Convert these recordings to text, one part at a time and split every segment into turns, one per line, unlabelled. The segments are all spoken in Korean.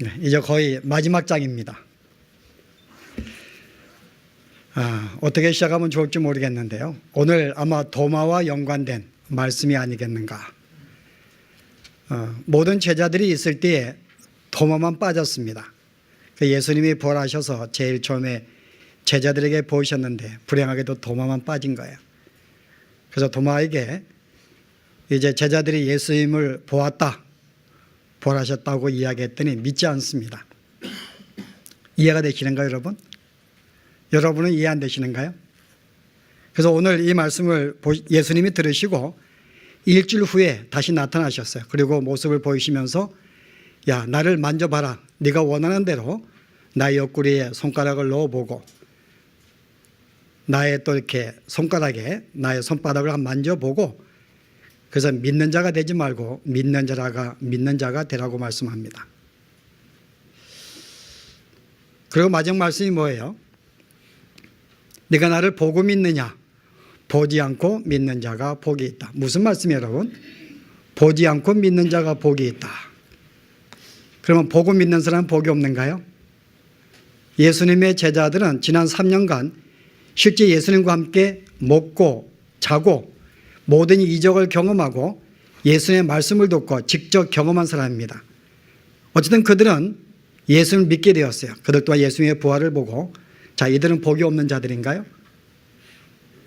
네, 이제 거의 마지막 장입니다. 어떻게 시작하면 좋을지 모르겠는데요. 오늘 아마 도마와 연관된 말씀이 아니겠는가. 모든 제자들이 있을 때에 도마만 빠졌습니다. 예수님이 부활하셔서 제일 처음에 제자들에게 보이셨는데 불행하게도 도마만 빠진 거예요. 그래서 도마에게 이제 제자들이 예수님을 보았다, 부활하셨다고 이야기했더니 믿지 않습니다. 이해가 되시는가요, 여러분? 여러분은 이해 안 되시는가요? 그래서 오늘 이 말씀을 예수님이 들으시고 일주일 후에 다시 나타나셨어요. 그리고 모습을 보이시면서 야, 나를 만져봐라. 네가 원하는 대로 나의 옆구리에 손가락을 넣어보고 나의 또 이렇게 손가락에 나의 손바닥을 한번 만져보고 그래서 믿는 자가 되지 말고 믿는 자가 되라고 말씀합니다. 그리고 마지막 말씀이 뭐예요? 네가 나를 보고 믿느냐? 보지 않고 믿는 자가 복이 있다. 무슨 말씀이에요, 여러분? 보지 않고 믿는 자가 복이 있다. 그러면 보고 믿는 사람은 복이 없는가요? 예수님의 제자들은 지난 3년간 실제 예수님과 함께 먹고 자고 모든 이적을 경험하고 예수님의 말씀을 듣고 직접 경험한 사람입니다. 어쨌든 그들은 예수님을 믿게 되었어요. 그들 또한 예수님의 부활을 보고 자, 이들은 복이 없는 자들인가요?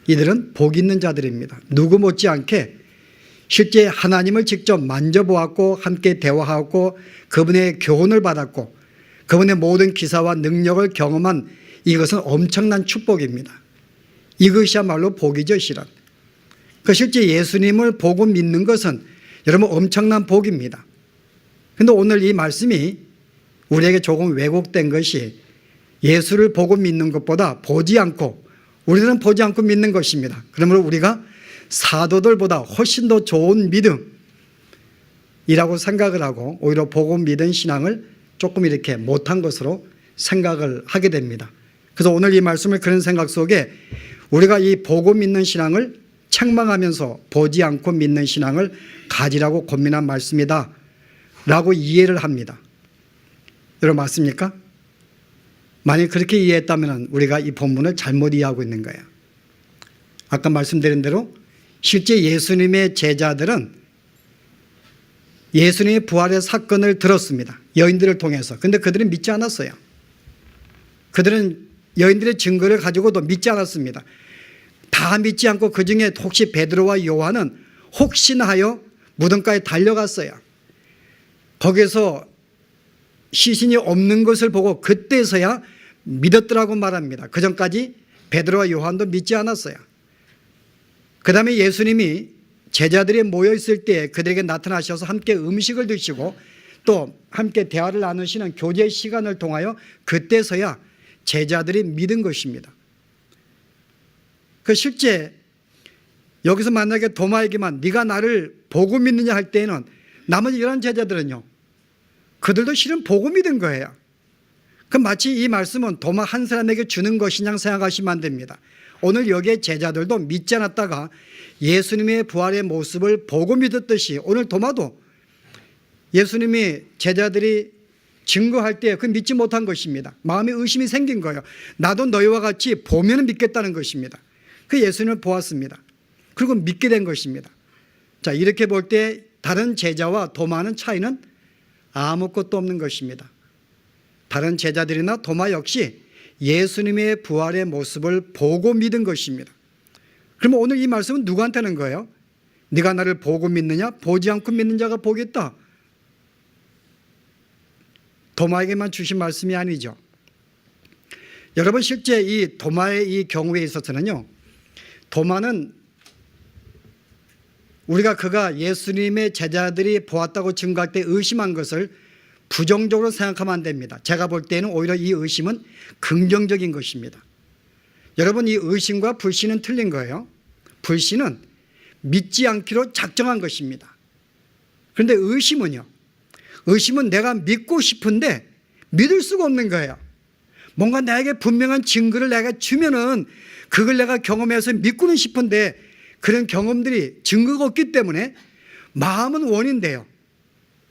이들은 복 있는 자들입니다. 누구 못지않게 실제 하나님을 직접 만져보았고 함께 대화하고 그분의 교훈을 받았고 그분의 모든 기사와 능력을 경험한 이것은 엄청난 축복입니다. 이것이야말로 복이죠, 실은. 실제 예수님을 보고 믿는 것은 여러분 엄청난 복입니다. 그런데 오늘 이 말씀이 우리에게 조금 왜곡된 것이 예수를 보고 믿는 것보다 보지 않고 우리들은 보지 않고 믿는 것입니다. 그러므로 우리가 사도들보다 훨씬 더 좋은 믿음이라고 생각을 하고 오히려 보고 믿은 신앙을 조금 이렇게 못한 것으로 생각을 하게 됩니다. 그래서 오늘 이 말씀을 그런 생각 속에 우리가 이 보고 믿는 신앙을 책망하면서 보지 않고 믿는 신앙을 가지라고 권면한 말씀이다 라고 이해를 합니다. 여러분 맞습니까? 만약 그렇게 이해했다면 우리가 이 본문을 잘못 이해하고 있는 거예요. 아까 말씀드린 대로 실제 예수님의 제자들은 예수님의 부활의 사건을 들었습니다. 여인들을 통해서. 그런데 그들은 믿지 않았어요. 그들은 여인들의 증거를 가지고도 믿지 않았습니다. 다 믿지 않고 그 중에 혹시 베드로와 요한은 혹시나 하여 무덤가에 달려갔어요. 거기서 시신이 없는 것을 보고 그때서야 믿었더라고 말합니다. 그 전까지 베드로와 요한도 믿지 않았어요. 그 다음에 예수님이 제자들이 모여있을 때 그들에게 나타나셔서 함께 음식을 드시고 또 함께 대화를 나누시는 교제 시간을 통하여 그때서야 제자들이 믿은 것입니다. 실제 여기서 만약에 도마에게만 네가 나를 보고 믿느냐 할 때에는 나머지 이런 제자들은요 그들도 실은 보고 믿은 거예요. 마치 이 말씀은 도마 한 사람에게 주는 것이냐 생각하시면 안 됩니다. 오늘 여기에 제자들도 믿지 않았다가 예수님의 부활의 모습을 보고 믿었듯이 오늘 도마도 예수님이 제자들이 증거할 때 그 믿지 못한 것입니다. 마음에 의심이 생긴 거예요. 나도 너희와 같이 보면 믿겠다는 것입니다. 그 예수님을 보았습니다. 그리고 믿게 된 것입니다. 자, 이렇게 볼 때 다른 제자와 도마는 차이는 아무것도 없는 것입니다. 다른 제자들이나 도마 역시 예수님의 부활의 모습을 보고 믿은 것입니다. 그러면 오늘 이 말씀은 누구한테 하는 거예요? 네가 나를 보고 믿느냐? 보지 않고 믿는 자가 복이 있다. 도마에게만 주신 말씀이 아니죠. 여러분 실제 이 도마의 이 경우에 있어서는요. 도마는 우리가 그가 예수님의 제자들이 보았다고 증거할 때 의심한 것을 부정적으로 생각하면 안 됩니다. 제가 볼 때는 오히려 이 의심은 긍정적인 것입니다. 여러분 이 의심과 불신은 틀린 거예요. 불신은 믿지 않기로 작정한 것입니다. 그런데 의심은요. 의심은 내가 믿고 싶은데 믿을 수가 없는 거예요. 뭔가 나에게 분명한 증거를 내가 주면은 그걸 내가 경험해서 믿고는 싶은데 그런 경험들이 증거가 없기 때문에 마음은 원인데요.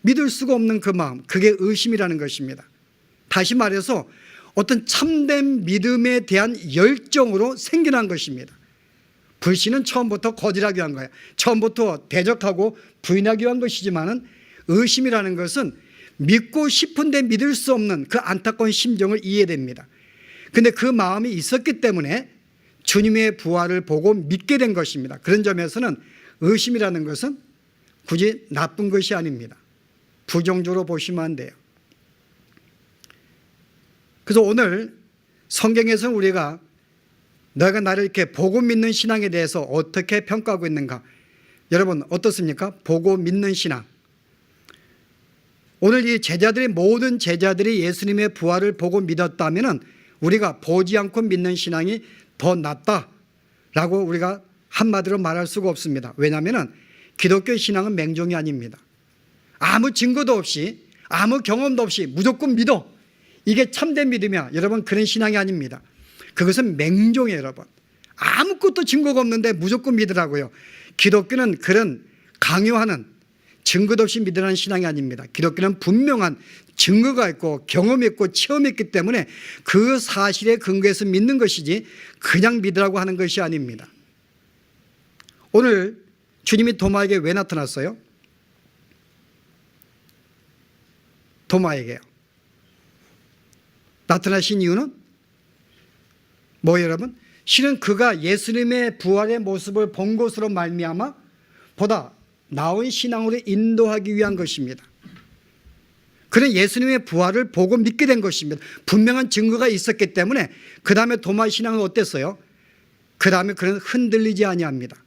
믿을 수가 없는 그 마음, 그게 의심이라는 것입니다. 다시 말해서 어떤 참된 믿음에 대한 열정으로 생겨난 것입니다. 불신은 처음부터 거절하기 위한 거예요. 처음부터 대적하고 부인하기 위한 것이지만은 의심이라는 것은 믿고 싶은데 믿을 수 없는 그 안타까운 심정을 이해됩니다. 그런데 그 마음이 있었기 때문에 주님의 부활을 보고 믿게 된 것입니다. 그런 점에서는 의심이라는 것은 굳이 나쁜 것이 아닙니다. 부정적으로 보시면 안 돼요. 그래서 오늘 성경에서는 우리가 너희가 나를 이렇게 보고 믿는 신앙에 대해서 어떻게 평가하고 있는가? 여러분 어떻습니까? 보고 믿는 신앙. 오늘 이 제자들이, 모든 제자들이 예수님의 부활을 보고 믿었다면 우리가 보지 않고 믿는 신앙이 더 낫다라고 우리가 한마디로 말할 수가 없습니다. 왜냐하면 기독교 신앙은 맹종이 아닙니다. 아무 증거도 없이, 아무 경험도 없이 무조건 믿어, 이게 참된 믿음이야. 여러분, 그런 신앙이 아닙니다. 그것은 맹종이에요. 여러분, 아무것도 증거가 없는데 무조건 믿으라고요. 기독교는 그런 강요하는, 증거도 없이 믿으라는 신앙이 아닙니다. 기독교는 분명한 증거가 있고 경험이 있고 체험이 있기 때문에 그 사실에 근거해서 믿는 것이지 그냥 믿으라고 하는 것이 아닙니다. 오늘 주님이 도마에게 왜 나타났어요? 도마에게요. 나타나신 이유는 뭐예요, 여러분? 실은 그가 예수님의 부활의 모습을 본 것으로 말미암아 보다 나은 신앙으로 인도하기 위한 것입니다. 그는 예수님의 부활을 보고 믿게 된 것입니다. 분명한 증거가 있었기 때문에 그 다음에 도마의 신앙은 어땠어요? 그 다음에 그는 흔들리지 아니합니다.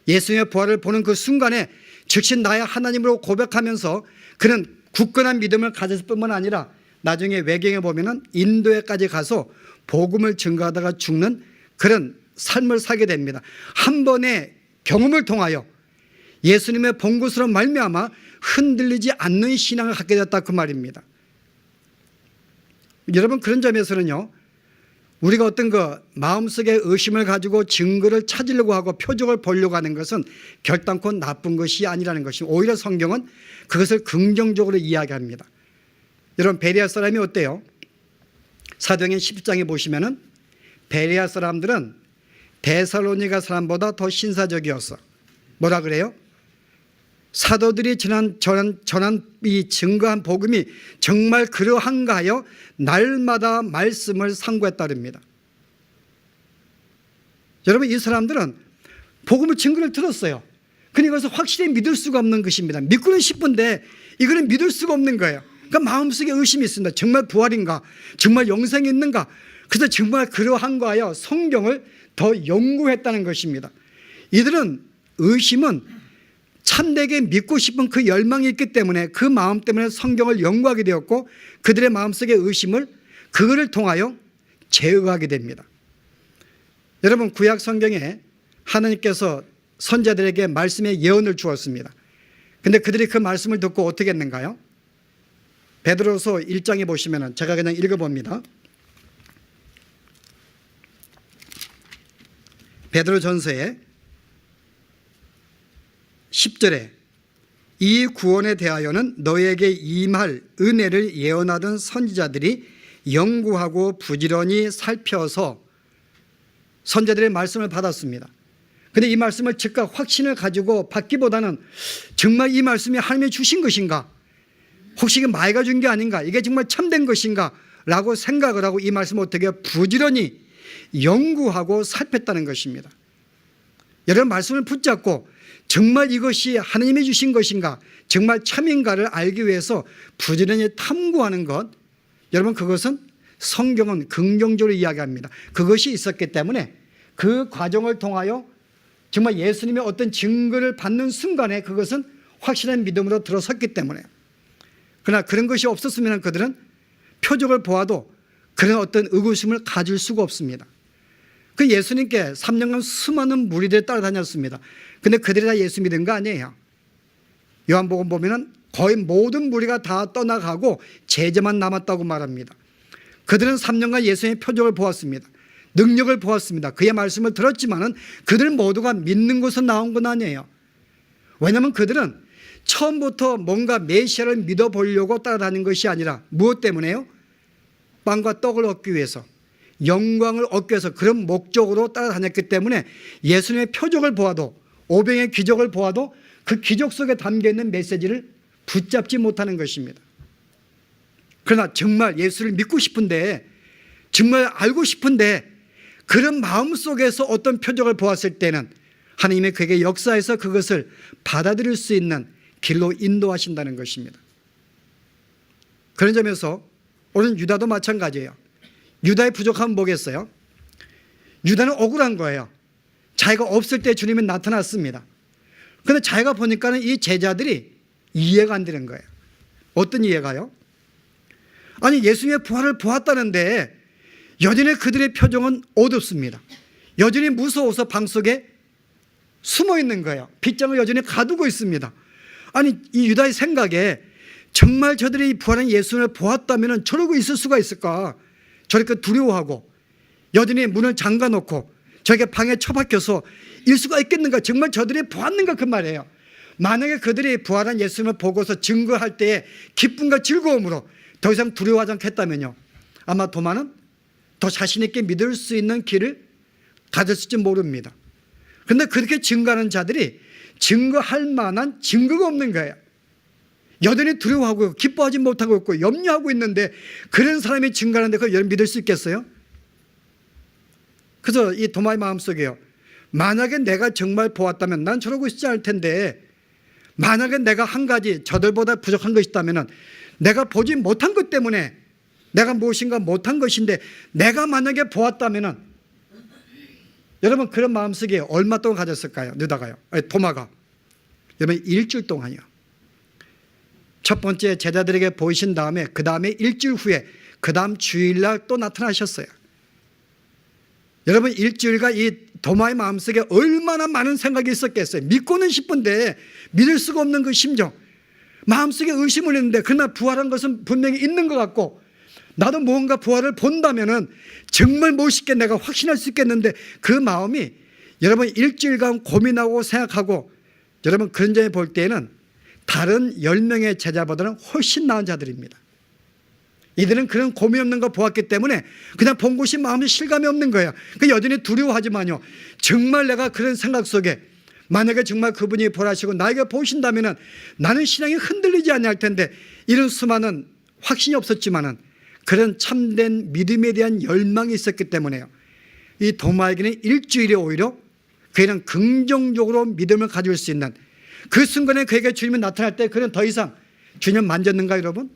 예수님의 부활을 보는 그 순간에 즉시 나의 하나님으로 고백하면서 그는 굳건한 믿음을 가졌을 뿐만 아니라 나중에 외경에 보면은 인도에까지 가서 복음을 증거하다가 죽는 그런 삶을 살게 됩니다. 한 번의 경험을 통하여 예수님의 본 것으로 말미암아 흔들리지 않는 신앙을 갖게 되었다, 그 말입니다. 여러분, 그런 점에서는요, 우리가 어떤 그 마음속에 의심을 가지고 증거를 찾으려고 하고 표적을 보려고 하는 것은 결단코 나쁜 것이 아니라는 것입니다. 오히려 성경은 그것을 긍정적으로 이야기합니다. 여러분, 베레아 사람이 어때요? 사도행전 10장에 보시면은 베레아 사람들은 데살로니가 사람보다 더 신사적이었어. 뭐라 그래요? 사도들이 전한 이 증거한 복음이 정말 그러한가 하여 날마다 말씀을 상고했다 그럽니다. 여러분, 이 사람들은 복음의 증거를 들었어요. 그러니까 이것을 확실히 믿을 수가 없는 것입니다. 믿고는 싶은데 이거는 믿을 수가 없는 거예요. 그러니까 마음속에 의심이 있습니다. 정말 부활인가? 정말 영생이 있는가? 그래서 정말 그러한가 하여 성경을 더 연구했다는 것입니다. 이들은 의심은 참되게 믿고 싶은 그 열망이 있기 때문에 그 마음 때문에 성경을 연구하게 되었고 그들의 마음속의 의심을 그거를 통하여 제어하게 됩니다. 여러분, 구약 성경에 하나님께서 선자들에게 말씀의 예언을 주었습니다. 그런데 그들이 그 말씀을 듣고 어떻게 했는가요? 베드로서 1장에 보시면 제가 그냥 읽어봅니다. 베드로전서에 10절에 이 구원에 대하여는 너에게 임할 은혜를 예언하던 선지자들이 연구하고 부지런히 살펴서 선지자들의 말씀을 받았습니다. 그런데 이 말씀을 즉각 확신을 가지고 받기보다는 정말 이 말씀이 하나님이 주신 것인가? 혹시 이게 마귀가 준 게 아닌가? 이게 정말 참된 것인가? 라고 생각을 하고 이 말씀을 어떻게 부지런히 연구하고 살폈다는 것입니다. 여러분, 말씀을 붙잡고 정말 이것이 하나님이 주신 것인가, 정말 참인가를 알기 위해서 부지런히 탐구하는 것, 여러분, 그것은 성경은 긍정적으로 이야기합니다. 그것이 있었기 때문에 그 과정을 통하여 정말 예수님의 어떤 증거를 받는 순간에 그것은 확실한 믿음으로 들어섰기 때문에. 그러나 그런 것이 없었으면 그들은 표적을 보아도 그런 어떤 의구심을 가질 수가 없습니다. 그 예수님께 3년간 수많은 무리들이 따라다녔습니다. 근데 그들이 다 예수 믿은 거 아니에요. 요한복음 보면은 거의 모든 무리가 다 떠나가고 제자만 남았다고 말합니다. 그들은 3년간 예수님의 표적을 보았습니다. 능력을 보았습니다. 그의 말씀을 들었지만은 그들 모두가 믿는 곳에서 나온 건 아니에요. 왜냐하면 그들은 처음부터 뭔가 메시아를 믿어보려고 따라다닌 것이 아니라 무엇 때문에요? 빵과 떡을 얻기 위해서, 영광을 얻기 위해서 그런 목적으로 따라다녔기 때문에 예수님의 표적을 보아도, 오병의 기적을 보아도 그 기적 속에 담겨있는 메시지를 붙잡지 못하는 것입니다. 그러나 정말 예수를 믿고 싶은데, 정말 알고 싶은데 그런 마음 속에서 어떤 표적을 보았을 때는 하나님의 그에게 역사에서 그것을 받아들일 수 있는 길로 인도하신다는 것입니다. 그런 점에서 오늘 유다도 마찬가지예요. 유다의 부족함은 뭐겠어요? 유다는 억울한 거예요. 자기가 없을 때 주님이 나타났습니다. 그런데 자기가 보니까는 이 제자들이 이해가 안 되는 거예요. 어떤 이해가요? 아니, 예수님의 부활을 보았다는데 여전히 그들의 표정은 어둡습니다. 여전히 무서워서 방 속에 숨어 있는 거예요. 빗장을 여전히 가두고 있습니다. 아니, 이 유다의 생각에 정말 저들이 이 부활한 예수님을 보았다면 저러고 있을 수가 있을까? 저렇게 두려워하고 여전히 문을 잠가놓고 저렇게 방에 처박혀서 일 수가 있겠는가? 정말 저들이 보았는가? 그 말이에요. 만약에 그들이 부활한 예수님을 보고서 증거할 때에 기쁨과 즐거움으로 더 이상 두려워하지 않겠다면요, 아마 도마는 더 자신 있게 믿을 수 있는 길을 가졌을지 모릅니다. 그런데 그렇게 증거하는 자들이 증거할 만한 증거가 없는 거예요. 여전히 두려워하고 기뻐하지 못하고 있고 염려하고 있는데 그런 사람이 증거하는데 그걸 여러분 믿을 수 있겠어요? 그래서 이 도마의 마음속에요, 만약에 내가 정말 보았다면 난 저러고 있지 않을 텐데, 만약에 내가 한 가지 저들보다 부족한 것이 있다면 내가 보지 못한 것 때문에 내가 무엇인가 못한 것인데, 내가 만약에 보았다면, 여러분 그런 마음속에 얼마 동안 가졌을까요? 유다가요, 도마가. 여러분 일주일 동안이요. 첫 번째 제자들에게 보이신 다음에 그 다음에 일주일 후에 그 다음 주일날 또 나타나셨어요. 여러분 일주일간 이 도마의 마음속에 얼마나 많은 생각이 있었겠어요. 믿고는 싶은데 믿을 수가 없는 그 심정, 마음속에 의심을 했는데 그러나 부활한 것은 분명히 있는 것 같고, 나도 뭔가 부활을 본다면은 정말 멋있게 내가 확신할 수 있겠는데 그 마음이 여러분 일주일간 고민하고 생각하고, 여러분 그런 점에 볼 때에는 다른 10명의 제자보다는 훨씬 나은 자들입니다. 이들은 그런 고민 없는 거 보았기 때문에 그냥 본 것이 마음에 실감이 없는 거예요. 그 여전히 두려워하지만요, 정말 내가 그런 생각 속에 만약에 정말 그분이 보라시고 나에게 보신다면 나는 신앙이 흔들리지 않을 텐데, 이런 수많은 확신이 없었지만은 그런 참된 믿음에 대한 열망이 있었기 때문에요, 이 도마에게는 일주일에 오히려 그에는 긍정적으로 믿음을 가질 수 있는, 그 순간에 그에게 주님이 나타날 때 그는 더 이상 주님 만졌는가? 여러분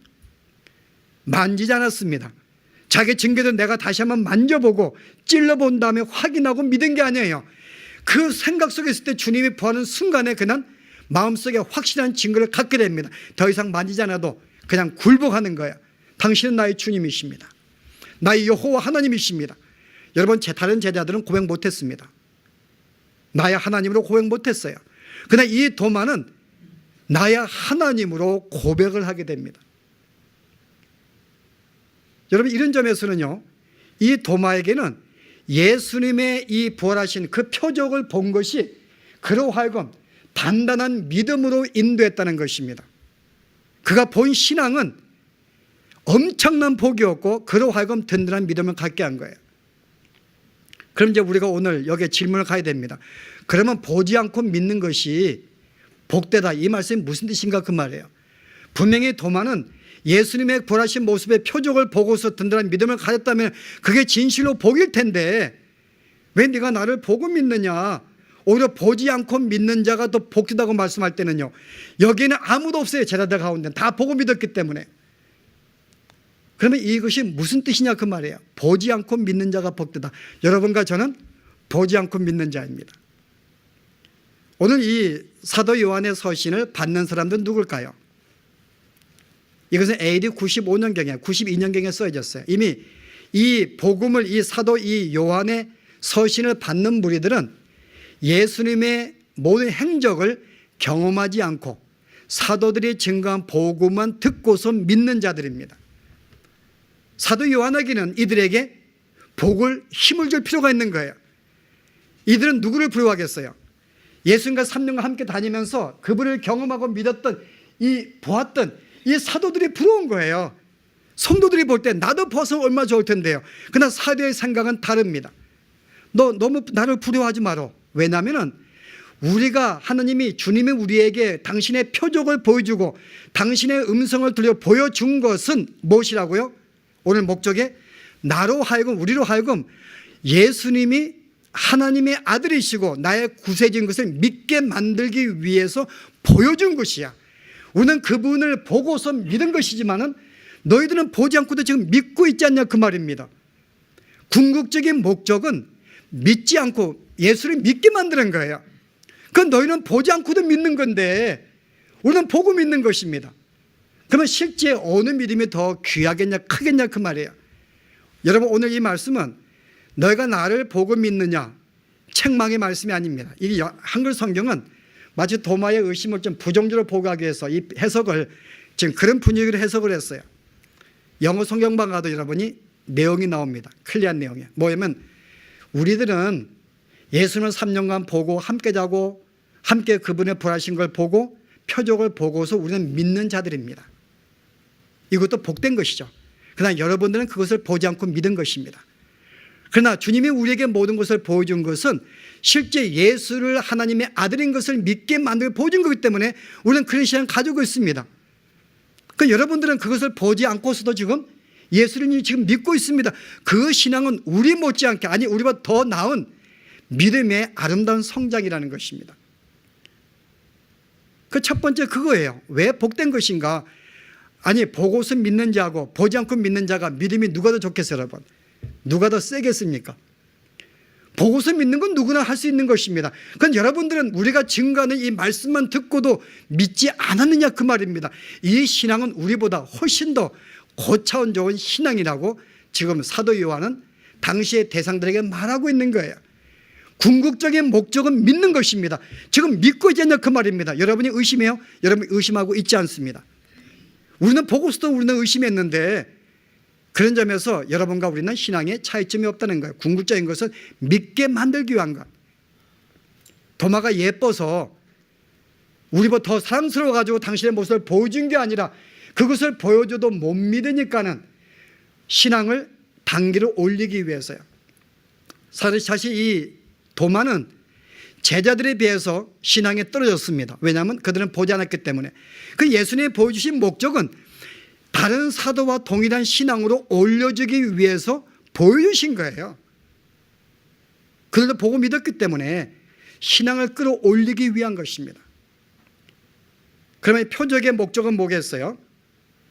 만지지 않았습니다. 자기 증거도 내가 다시 한번 만져보고 찔러본 다음에 확인하고 믿은 게 아니에요. 그 생각 속에 있을 때 주님이 부하는 순간에 그는 마음속에 확실한 증거를 갖게 됩니다. 더 이상 만지지 않아도 그냥 굴복하는 거예요. 당신은 나의 주님이십니다. 나의 여호와 하나님이십니다. 여러분 다른 제자들은 고백 못했습니다. 나의 하나님으로 고백 못했어요. 그러나 이 도마는 나의 하나님으로 고백을 하게 됩니다. 여러분 이런 점에서는요, 이 도마에게는 예수님의 이 부활하신 그 표적을 본 것이 그로 하여금 단단한 믿음으로 인도했다는 것입니다. 그가 본 신앙은 엄청난 복이었고 그로 하여금 든든한 믿음을 갖게 한 거예요. 그럼 이제 우리가 오늘 여기에 질문을 가야 됩니다. 그러면 보지 않고 믿는 것이 복되다, 이 말씀이 무슨 뜻인가? 그 말이에요. 분명히 도마는 예수님의 부활하신 모습의 표적을 보고서 든든한 믿음을 가졌다면 그게 진실로 복일 텐데, 왜 네가 나를 보고 믿느냐, 오히려 보지 않고 믿는 자가 더 복되다고 말씀할 때는요, 여기에는 아무도 없어요. 제자들 가운데 다 보고 믿었기 때문에. 그러면 이것이 무슨 뜻이냐 그 말이에요. 보지 않고 믿는 자가 복되다. 여러분과 저는 보지 않고 믿는 자입니다. 오늘 이 사도 요한의 서신을 받는 사람들은 누굴까요? 이것은 AD 95년경에 92년경에 써졌어요. 이미 이 복음을, 이 사도 이 요한의 서신을 받는 무리들은 예수님의 모든 행적을 경험하지 않고 사도들이 증거한 복음만 듣고서 믿는 자들입니다. 사도 요한에게는 이들에게 복을 힘을 줄 필요가 있는 거예요. 이들은 누구를 부러워하겠어요? 예수님과 3년간 함께 다니면서 그분을 경험하고 믿었던 보았던 이 사도들이 부러운 거예요. 성도들이 볼 때 나도 벗으면 얼마나 좋을 텐데요. 그러나 사도의 생각은 다릅니다. 너 너무 나를 부러워하지 마라. 왜냐하면 우리가 하나님이 주님이 우리에게 당신의 표적을 보여주고 당신의 음성을 들려 보여준 것은 무엇이라고요? 오늘 목적에 나로 하여금 우리로 하여금 예수님이 하나님의 아들이시고 나의 구세주인 것을 믿게 만들기 위해서 보여준 것이야. 우리는 그분을 보고서 믿은 것이지만은 너희들은 보지 않고도 지금 믿고 있지 않냐 그 말입니다. 궁극적인 목적은 믿지 않고 예수를 믿게 만드는 거예요. 그건 너희는 보지 않고도 믿는 건데 우리는 보고 믿는 것입니다. 그러면 실제 어느 믿음이 더 귀하겠냐 크겠냐 그 말이에요. 여러분 오늘 이 말씀은 너희가 나를 보고 믿느냐 책망의 말씀이 아닙니다. 이 한글 성경은 마치 도마의 의심을 좀 부정적으로 보고하기 위해서 이 해석을 지금 그런 분위기로 해석을 했어요. 영어 성경만 가도 여러분이 내용이 나옵니다. 클리어한 내용이 뭐냐면 우리들은 예수는 3년간 보고 함께 자고 함께 그분의 부활하신 걸 보고 표적을 보고서 우리는 믿는 자들입니다. 이것도 복된 것이죠. 그러나 여러분들은 그것을 보지 않고 믿은 것입니다. 그러나 주님이 우리에게 모든 것을 보여준 것은 실제 예수를 하나님의 아들인 것을 믿게 만들고 보여준 거기 때문에 우리는 그런 신앙을 가지고 있습니다. 그 여러분들은 그것을 보지 않고서도 지금 예수를 지금 믿고 있습니다. 그 신앙은 우리 못지않게 아니 우리보다 더 나은 믿음의 아름다운 성장이라는 것입니다. 그 첫 번째 그거예요. 왜 복된 것인가? 아니 보고서 믿는 자하고 보지 않고 믿는 자가 믿음이 누가 더 좋겠어요 여러분? 누가 더 세겠습니까? 보고서 믿는 건 누구나 할 수 있는 것입니다. 그건 여러분들은 우리가 증거하는 이 말씀만 듣고도 믿지 않았느냐 그 말입니다. 이 신앙은 우리보다 훨씬 더 고차원 좋은 신앙이라고 지금 사도 요한은 당시의 대상들에게 말하고 있는 거예요. 궁극적인 목적은 믿는 것입니다. 지금 믿고 있지 않냐 그 말입니다. 여러분이 의심해요? 여러분이 의심하고 있지 않습니다. 우리는 보고서도 우리는 의심했는데 그런 점에서 여러분과 우리는 신앙에 차이점이 없다는 거예요. 궁극적인 것은 믿게 만들기 위한 것. 도마가 예뻐서 우리보다 더 사랑스러워가지고 당신의 모습을 보여준 게 아니라 그것을 보여줘도 못 믿으니까는 신앙을 단계로 올리기 위해서요. 사실 이 도마는 제자들에 비해서 신앙에 떨어졌습니다. 왜냐하면 그들은 보지 않았기 때문에. 그 예수님이 보여주신 목적은 다른 사도와 동일한 신앙으로 올려주기 위해서 보여주신 거예요. 그들도 보고 믿었기 때문에 신앙을 끌어올리기 위한 것입니다. 그러면 표적의 목적은 뭐겠어요?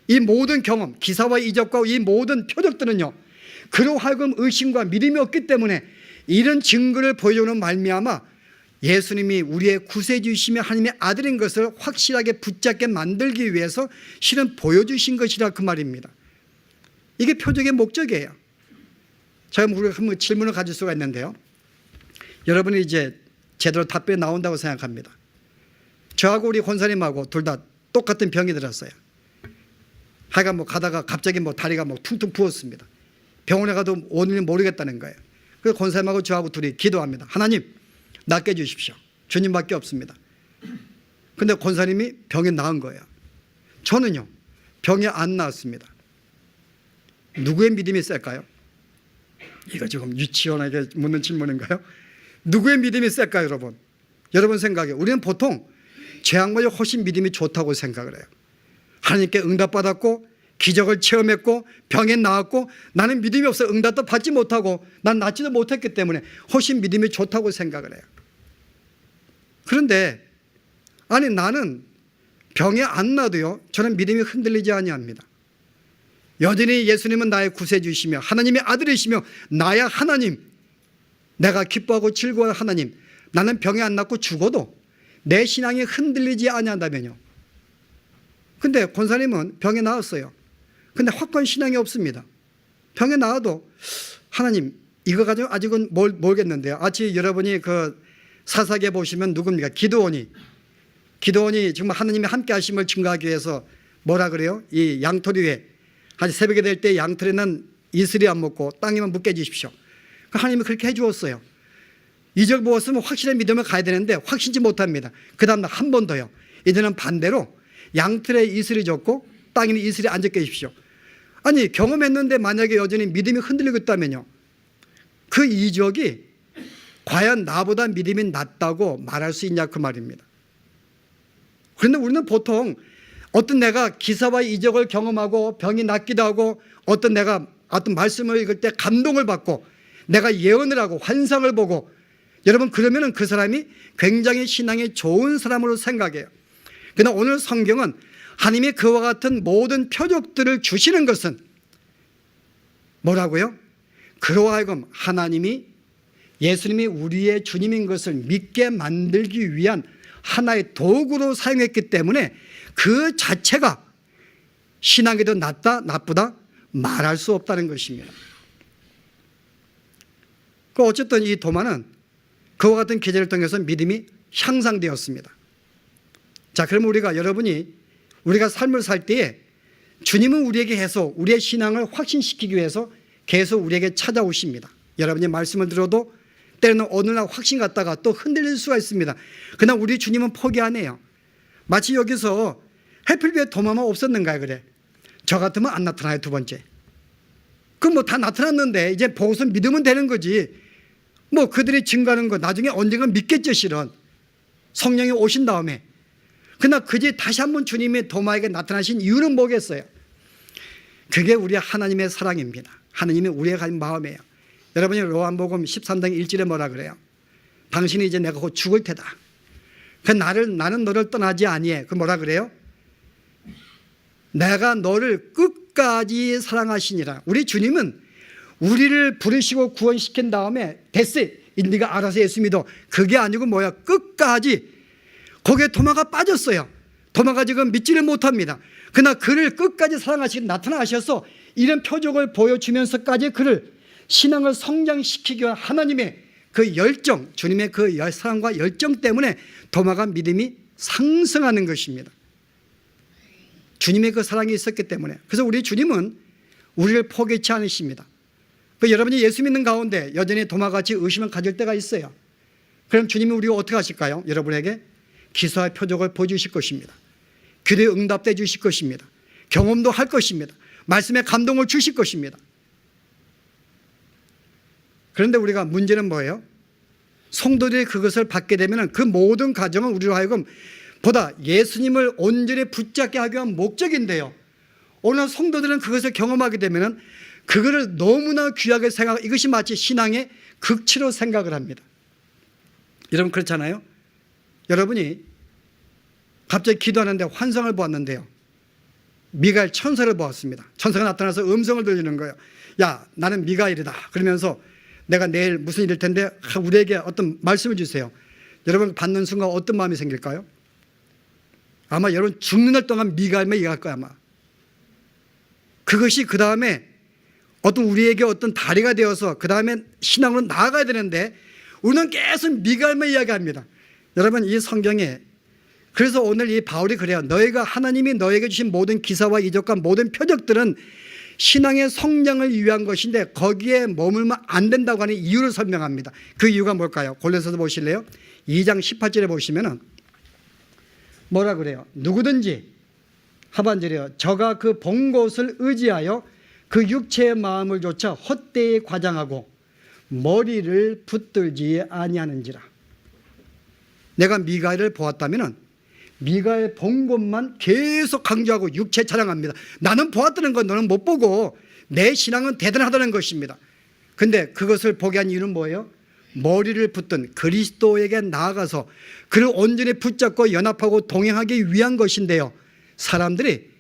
이 모든 경험, 기사와 이적과 이 모든 표적들은요, 그로 하여금 의심과 믿음이 없기 때문에 이런 증거를 보여주는 말미암아 예수님이 우리의 구세주이시며 하나님의 아들인 것을 확실하게 붙잡게 만들기 위해서 실은 보여주신 것이라 그 말입니다. 이게 표적의 목적이에요. 제가 우리가 한번 질문을 가질 수가 있는데요. 여러분이 이제 제대로 답변이 나온다고 생각합니다. 저하고 우리 권사님하고 둘 다 똑같은 병이 들었어요. 하여간 가다가 갑자기 다리가 퉁퉁 부었습니다. 병원에 가도 원인을 모르겠다는 거예요. 그래서 권사님하고 저하고 둘이 기도합니다. 하나님 낫게 해주십시오. 주님밖에 없습니다. 그런데 권사님이 병에 나은 거예요. 저는요 병에 안 나았습니다. 누구의 믿음이 셀까요? 이거 조금 유치원하게 묻는 질문인가요? 누구의 믿음이 셀까요 여러분? 여러분 생각에 우리는 보통 죄악마저 훨씬 믿음이 좋다고 생각을 해요. 하나님께 응답받았고 기적을 체험했고 병에 나았고 나는 믿음이 없어 응답도 받지 못하고 난 낫지도 못했기 때문에 훨씬 믿음이 좋다고 생각을 해요. 그런데 아니 나는 병에 안 나도요 저는 믿음이 흔들리지 아니합니다. 여전히 예수님은 나의 구세주이시며 하나님의 아들이시며 나야 하나님, 내가 기뻐하고 즐거워하는 하나님, 나는 병에 안 낫고 죽어도 내 신앙이 흔들리지 아니한다면요. 근데 권사님은 병에 나았어요. 근데 확고한 신앙이 없습니다. 병에 나와도 하나님 이거 가지고 아직은 모르겠는데요. 아직 여러분이 그 사사기에 보시면 누굽니까? 기드온이 정말 하나님의 함께 하심을 증거하기 위해서 뭐라 그래요? 이 양털 위에 한 새벽에 될 때 양털에는 이슬이 안 먹고 땅에만 묻게 해주십시오. 하나님이 그렇게 해주었어요. 이적 보았으면 확실히 믿으면 가야 되는데 확신치 못합니다. 그 다음날 한 번 더요. 이제는 반대로 양틀에 이슬이 졌고 땅에는 이슬이 안 젖게 하십시오. 아니 경험했는데 만약에 여전히 믿음이 흔들리고 있다면요, 그 이적이 과연 나보다 믿음이 낮다고 말할 수 있냐 그 말입니다. 그런데 우리는 보통 어떤 내가 기사와 이적을 경험하고 병이 낫기도 하고 어떤 내가 어떤 말씀을 읽을 때 감동을 받고 내가 예언을 하고 환상을 보고, 여러분 그러면은 그 사람이 굉장히 신앙이 좋은 사람으로 생각해요. 그러나 오늘 성경은 하나님이 그와 같은 모든 표적들을 주시는 것은 뭐라고요? 그로 하여금 하나님이 예수님이 우리의 주님인 것을 믿게 만들기 위한 하나의 도구로 사용했기 때문에 그 자체가 신앙이 더 낫다 나쁘다 말할 수 없다는 것입니다. 어쨌든 이 도마는 그와 같은 계절을 통해서 믿음이 향상되었습니다. 자, 그러면 우리가 삶을 살 때에 주님은 우리에게 해서 우리의 신앙을 확신시키기 위해서 계속 우리에게 찾아오십니다. 여러분이 말씀을 들어도 때로는 어느 날 확신 갖다가 또 흔들릴 수가 있습니다. 그러나 우리 주님은 포기 안 해요. 마치 여기서 해필 왜 도마만 없었는가요? 그래. 저 같으면 안 나타나요. 두 번째. 그럼 뭐 다 나타났는데 이제 보고서 믿으면 되는 거지. 뭐 그들이 증거하는 거 나중에 언젠가 믿겠죠, 실은. 성령이 오신 다음에. 그러나 그제 다시 한번 주님이 도마에게 나타나신 이유는 뭐겠어요? 그게 우리 하나님의 사랑입니다. 하나님이 우리의 가진 마음이에요. 여러분이 요한복음 13장 1절에 뭐라 그래요? 당신이 이제 내가 곧 죽을 테다. 나는 너를 떠나지 아니해. 그 뭐라 그래요? 내가 너를 끝까지 사랑하시니라. 우리 주님은 우리를 부르시고 구원시킨 다음에 됐어, 네가 알아서 예수 믿어. 그게 아니고 뭐야? 끝까지. 거기에 도마가 빠졌어요. 도마가 지금 믿지를 못합니다. 그러나 그를 끝까지 사랑하시고 나타나셔서 이런 표적을 보여주면서까지 그를 신앙을 성장시키기 위한 하나님의 그 열정, 주님의 그 사랑과 열정 때문에 도마가 믿음이 상승하는 것입니다. 주님의 그 사랑이 있었기 때문에. 그래서 우리 주님은 우리를 포기치 않으십니다. 여러분이 예수 믿는 가운데 여전히 도마같이 의심을 가질 때가 있어요. 그럼 주님이 우리가 어떻게 하실까요? 여러분에게 기사와 표적을 보여주실 것입니다. 기도에 응답해 주실 것입니다. 경험도 할 것입니다. 말씀에 감동을 주실 것입니다. 그런데 우리가 문제는 뭐예요? 성도들이 그것을 받게 되면 그 모든 과정은 우리로 하여금 보다 예수님을 온전히 붙잡게 하기 위한 목적인데요, 오늘 성도들은 그것을 경험하게 되면 그거를 너무나 귀하게 생각하고 이것이 마치 신앙의 극치로 생각을 합니다. 여러분 그렇잖아요? 여러분이 갑자기 기도하는데 환상을 보았는데요, 미가엘 천사를 보았습니다. 천사가 나타나서 음성을 들리는 거예요. 야, 나는 미가엘이다. 그러면서 내가 내일 무슨 일일 텐데 우리에게 어떤 말씀을 주세요. 여러분 받는 순간 어떤 마음이 생길까요? 아마 여러분 죽는 날 동안 미가엘만 얘기할 거야 아마. 그것이 그 다음에 어떤 우리에게 어떤 다리가 되어서 그 다음에 신앙으로 나아가야 되는데 우리는 계속 미가엘만 이야기합니다. 여러분 이 성경에, 그래서 오늘 이 바울이 그래요. 너희가 하나님이 너에게 주신 모든 기사와 이적과 모든 표적들은 신앙의 성장을 위한 것인데 거기에 머물면 안 된다고 하는 이유를 설명합니다. 그 이유가 뭘까요? 골로새서 보실래요? 2장 18절에 보시면은 뭐라 그래요? 누구든지 하반절이요, 저가 그 본 것을 의지하여 그 육체의 마음을 조차 헛되이 과장하고 머리를 붙들지 아니하는지라. 내가 미가엘을 보았다면은 미가엘 본 것만 계속 강조하고 육체 자랑합니다. 나는 보았다는 건 너는 못 보고 내 신앙은 대단하다는 것입니다. 그런데 그것을 보게 한 이유는 뭐예요? 머리를 붙든 그리스도에게 나아가서 그를 온전히 붙잡고 연합하고 동행하기 위한 것인데요, 사람들이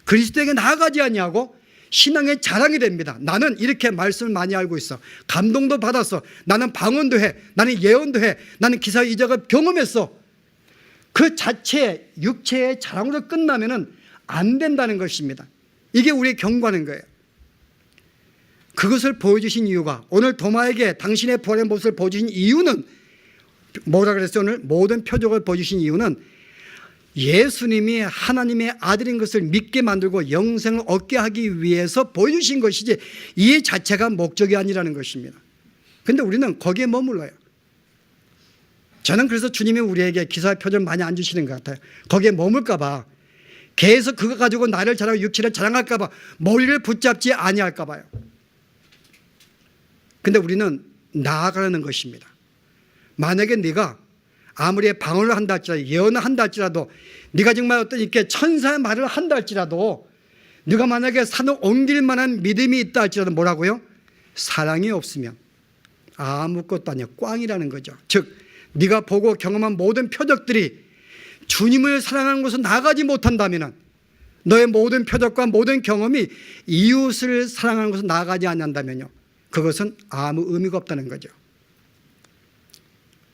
그리스도에게 나아가지 아니하고 신앙의 자랑이 됩니다. 나는 이렇게 말씀을 많이 알고 있어. 감동도 받았어. 나는 방언도 해. 나는 예언도 해. 나는 기사 이적을 경험했어. 그 자체 육체의 자랑으로 끝나면 안 된다는 것입니다. 이게 우리의 경고하는 거예요. 그것을 보여주신 이유가, 오늘 도마에게 당신의 부활의 모습을 보여주신 이유는 뭐라 그랬어요? 오늘 모든 표적을 보여주신 이유는 예수님이 하나님의 아들인 것을 믿게 만들고 영생을 얻게 하기 위해서 보여주신 것이지 이 자체가 목적이 아니라는 것입니다. 그런데 우리는 거기에 머물러요. 저는 그래서 주님이 우리에게 기사의 표정 많이 안 주시는 것 같아요. 거기에 머물까 봐, 계속 그거 가지고 나를 자랑하고 육체를 자랑할까 봐, 머리를 붙잡지 아니할까 봐요. 근데 우리는 나아가는 것입니다. 만약에 네가 아무리 방언을 한다 할지라도, 예언을 한다 할지라도, 네가 정말 어떤 이렇게 천사의 말을 한다 할지라도, 네가 만약에 산을 옮길 만한 믿음이 있다 할지라도 뭐라고요? 사랑이 없으면 아무것도 아니야. 꽝이라는 거죠. 즉 네가 보고 경험한 모든 표적들이 주님을 사랑하는 곳으로 나가지 못한다면, 너의 모든 표적과 모든 경험이 이웃을 사랑하는 곳으로 나가지 않는다면요, 그것은 아무 의미가 없다는 거죠.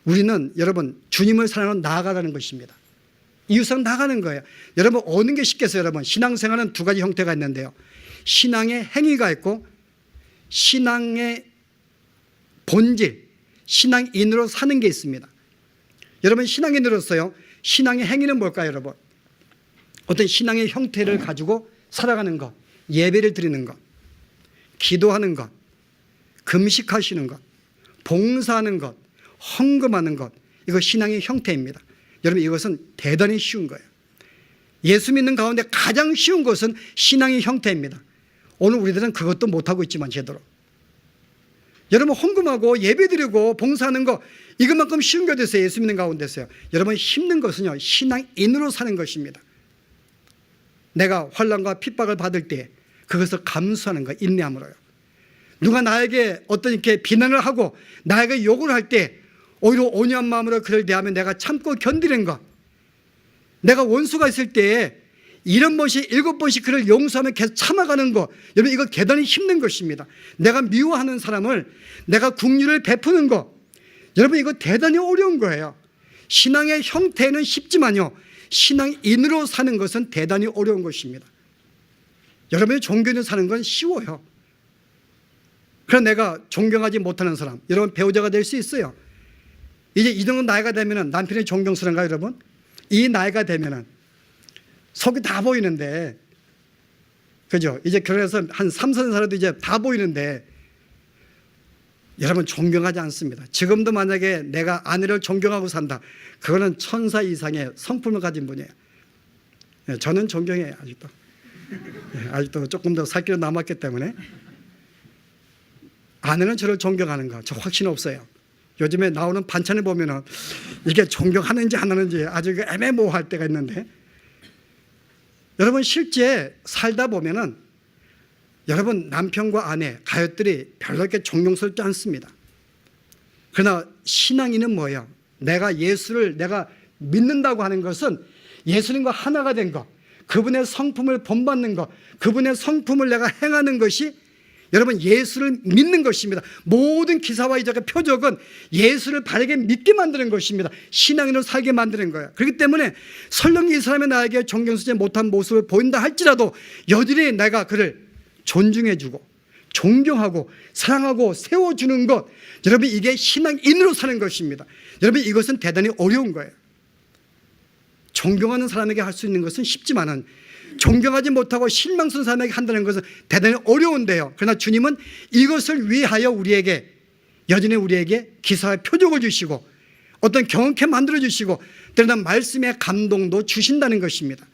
우리는 여러분 주님을 사랑하러 나아가라는 것입니다. 이웃사랑 나가는 거예요. 여러분 어느 게 쉽겠어요? 여러분 신앙생활은 두 가지 형태가 있는데요, 신앙의 행위가 있고 신앙의 본질, 신앙인으로 사는 게 있습니다. 여러분 신앙인으로서요, 신앙의 행위는 뭘까요? 여러분 어떤 신앙의 형태를 가지고 살아가는 것, 예배를 드리는 것, 기도하는 것, 금식하시는 것, 봉사하는 것, 헌금하는 것, 이거 신앙의 형태입니다. 여러분 이것은 대단히 쉬운 거예요. 예수 믿는 가운데 가장 쉬운 것은 신앙의 형태입니다. 오늘 우리들은 그것도 못하고 있지만 제대로. 여러분 헌금하고 예배드리고 봉사하는 거, 이것만큼 쉬운 게 어딨어요? 예수 믿는 가운데서요. 여러분 힘든 것은요, 신앙인으로 사는 것입니다. 내가 환난과 핍박을 받을 때 그것을 감수하는 거, 인내함으로요. 누가 나에게 어떤 이렇게 비난을 하고 나에게 욕을 할 때 오히려 온유한 마음으로 그를 대하면 내가 참고 견디는 것, 내가 원수가 있을 때 7번씩 7번씩 그를 용서하며 계속 참아가는 것, 여러분 이거 대단히 힘든 것입니다. 내가 미워하는 사람을 내가 긍휼을 베푸는 것, 여러분 이거 대단히 어려운 거예요. 신앙의 형태는 쉽지만요, 신앙인으로 사는 것은 대단히 어려운 것입니다. 여러분이 종교인으로 사는 건 쉬워요. 그럼 내가 존경하지 못하는 사람, 여러분 배우자가 될 수 있어요. 이제 이 정도 나이가 되면 남편이 존경스러운가요? 여러분 이 나이가 되면 속이 다 보이는데, 그죠? 이제 결혼해서 한 3, 4년 살아도 이제 다 보이는데 여러분 존경하지 않습니다. 지금도 만약에 내가 아내를 존경하고 산다, 그거는 천사 이상의 성품을 가진 분이에요. 저는 존경해요. 아직도. 아직도 조금 더 살 길은 남았기 때문에. 아내는 저를 존경하는 거, 저 확신 없어요. 요즘에 나오는 반찬을 보면은 이게 존경하는지 안 하는지 아주 애매모호할 때가 있는데, 여러분 실제 살다 보면은 여러분 남편과 아내, 가족들이 별로 이렇게 존경스럽지 않습니다. 그러나 신앙인은 뭐예요? 내가 예수를 내가 믿는다고 하는 것은 예수님과 하나가 된 것, 그분의 성품을 본받는 것, 그분의 성품을 내가 행하는 것이 여러분 예수를 믿는 것입니다. 모든 기사와 이적의 표적은 예수를 바르게 믿게 만드는 것입니다. 신앙인으로 살게 만드는 거예요. 그렇기 때문에 설령 이 사람이 나에게 존경스럽지 못한 모습을 보인다 할지라도 여전히 내가 그를 존중해주고 존경하고 사랑하고 세워주는 것, 여러분 이게 신앙인으로 사는 것입니다. 여러분 이것은 대단히 어려운 거예요. 존경하는 사람에게 할 수 있는 것은 쉽지만은 존경하지 못하고 실망스러운 사람에게 한다는 것은 대단히 어려운데요, 그러나 주님은 이것을 위하여 우리에게 여전히 우리에게 기사의 표적을 주시고 어떤 경험케 만들어 주시고 때로는 말씀의 감동도 주신다는 것입니다.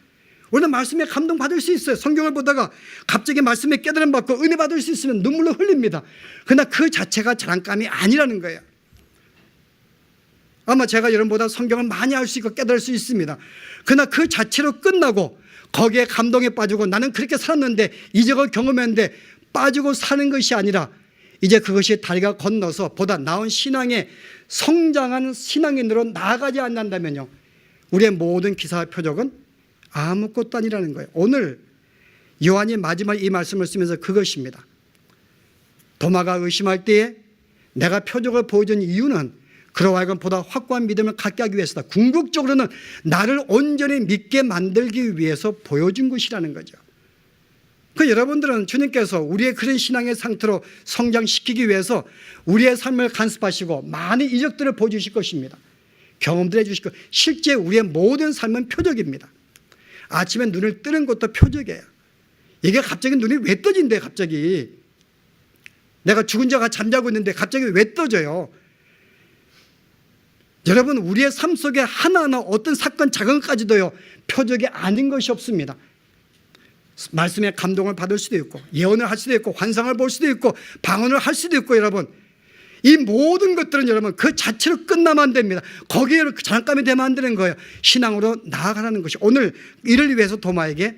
우리는 말씀에 감동 받을 수 있어요. 성경을 보다가 갑자기 말씀에 깨달음 받고 은혜 받을 수 있으면 눈물로 흘립니다. 그러나 그 자체가 자랑감이 아니라는 거예요. 아마 제가 여러분보다 성경을 많이 알 수 있고 깨달을 수 있습니다. 그러나 그 자체로 끝나고 거기에 감동에 빠지고 나는 그렇게 살았는데 이적을 경험했는데 빠지고 사는 것이 아니라 이제 그것이 다리가 건너서 보다 나은 신앙에 성장하는 신앙인으로 나아가지 않는다면요, 우리의 모든 기사와 표적은 아무것도 아니라는 거예요. 오늘 요한이 마지막 이 말씀을 쓰면서 그것입니다. 도마가 의심할 때에 내가 표적을 보여준 이유는 그로 하여금 보다 확고한 믿음을 갖게 하기 위해서다. 궁극적으로는 나를 온전히 믿게 만들기 위해서 보여준 것이라는 거죠. 그 여러분들은 주님께서 우리의 그런 신앙의 상태로 성장시키기 위해서 우리의 삶을 간섭하시고 많은 이적들을 보여주실 것입니다. 경험들 해주실 것. 실제 우리의 모든 삶은 표적입니다. 아침에 눈을 뜨는 것도 표적이에요. 이게 갑자기 눈이 왜 떠진대? 갑자기 내가 죽은 자가 잠자고 있는데 갑자기 왜 떠져요? 여러분, 우리의 삶 속에 하나하나 어떤 사건 작은 것까지도요 표적이 아닌 것이 없습니다. 말씀에 감동을 받을 수도 있고, 예언을 할 수도 있고, 환상을 볼 수도 있고, 방언을 할 수도 있고, 여러분, 이 모든 것들은 여러분 그 자체로 끝나면 안 됩니다. 거기에 장난감이 되면 안 되는 거예요. 신앙으로 나아가라는 것이, 오늘 이를 위해서 도마에게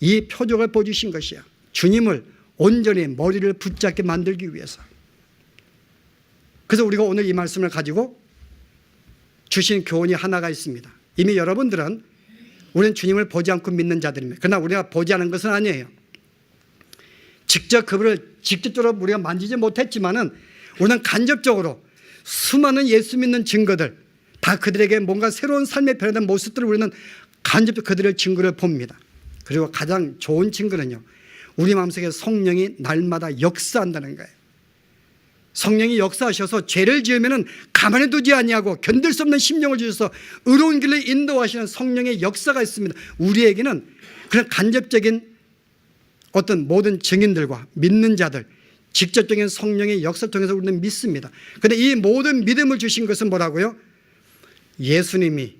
이 표적을 보여주신 것이야. 주님을 온전히 머리를 붙잡게 만들기 위해서. 그래서 우리가 오늘 이 말씀을 가지고 주신 교훈이 하나가 있습니다. 이미 여러분들은 우리는 주님을 보지 않고 믿는 자들입니다. 그러나 우리가 보지 않은 것은 아니에요. 직접 그분을 직접적으로 우리가 만지지 못했지만은 우리는 간접적으로 수많은 예수 믿는 증거들, 다 그들에게 뭔가 새로운 삶의 변화된 모습들을 우리는 간접적으로 그들의 증거를 봅니다. 그리고 가장 좋은 증거는요, 우리 마음속에 성령이 날마다 역사한다는 거예요. 성령이 역사하셔서 죄를 지으면 가만히 두지 아니하고 견딜 수 없는 심령을 주셔서 의로운 길로 인도하시는 성령의 역사가 있습니다. 우리에게는 그런 간접적인 어떤 모든 증인들과 믿는 자들, 직접적인 성령의 역사를 통해서 우리는 믿습니다. 그런데 이 모든 믿음을 주신 것은 뭐라고요? 예수님이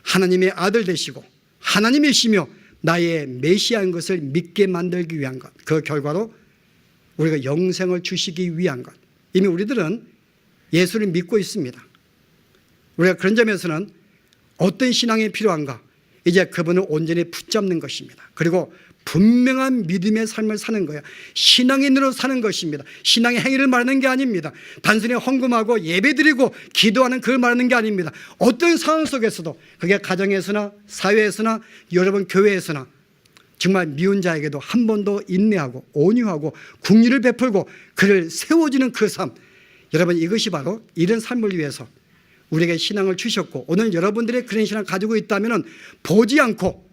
하나님의 아들 되시고 하나님이시며 나의 메시아인 것을 믿게 만들기 위한 것, 그 결과로 우리가 영생을 주시기 위한 것. 이미 우리들은 예수를 믿고 있습니다. 우리가 그런 점에서는 어떤 신앙이 필요한가? 이제 그분을 온전히 붙잡는 것입니다. 그리고 분명한 믿음의 삶을 사는 거예요. 신앙인으로 사는 것입니다. 신앙의 행위를 말하는 게 아닙니다. 단순히 헌금하고 예배드리고 기도하는 그걸 말하는 게 아닙니다. 어떤 상황 속에서도, 그게 가정에서나 사회에서나 여러분 교회에서나 정말 미운 자에게도 한 번 더 인내하고 온유하고 긍휼을 베풀고 그를 세워주는 그 삶, 여러분 이것이 바로 이런 삶을 위해서 우리에게 신앙을 주셨고, 오늘 여러분들의 그런 신앙을 가지고 있다면 보지 않고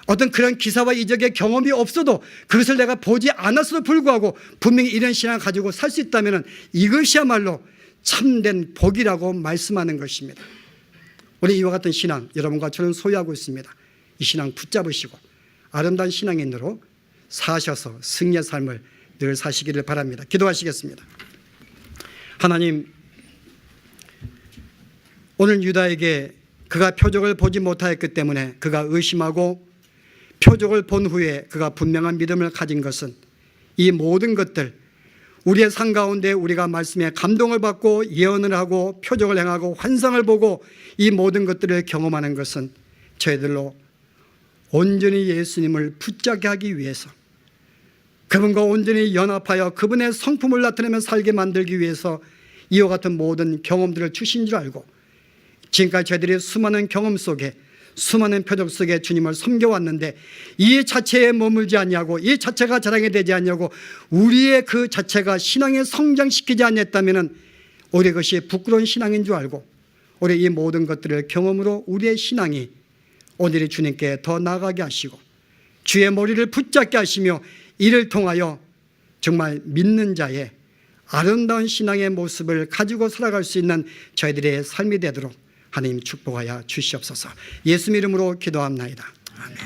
어떤 그런 기사와 이적의 경험이 없어도 그것을 내가 보지 않았어도 불구하고 분명히 이런 신앙을 가지고 살 수 있다면 이것이야말로 참된 복이라고 말씀하는 것입니다. 우리 이와 같은 신앙 여러분과 저는 소유하고 있습니다. 이 신앙 붙잡으시고 아름다운 신앙인으로 사셔서 승리의 삶을 늘 사시기를 바랍니다. 기도하시겠습니다. 하나님, 오늘 유다에게 그가 표적을 보지 못하였기 때문에 그가 의심하고 표적을 본 후에 그가 분명한 믿음을 가진 것은, 이 모든 것들 우리의 삶 가운데 우리가 말씀에 감동을 받고 예언을 하고 표적을 행하고 환상을 보고 이 모든 것들을 경험하는 것은 저희들로 온전히 예수님을 붙잡게 하기 위해서, 그분과 온전히 연합하여 그분의 성품을 나타내며 살게 만들기 위해서 이와 같은 모든 경험들을 주신 줄 알고, 지금까지 저희들이 수많은 경험 속에 수많은 표적 속에 주님을 섬겨왔는데 이 자체에 머물지 않냐고, 이 자체가 자랑이 되지 않냐고, 우리의 그 자체가 신앙에 성장시키지 않았다면 오히려 그것이 부끄러운 신앙인 줄 알고, 우리 이 모든 것들을 경험으로 우리의 신앙이 오늘의 주님께 더 나아가게 하시고 주의 머리를 붙잡게 하시며 이를 통하여 정말 믿는 자의 아름다운 신앙의 모습을 가지고 살아갈 수 있는 저희들의 삶이 되도록 하나님 축복하여 주시옵소서. 예수 이름으로 기도합나이다. 아멘.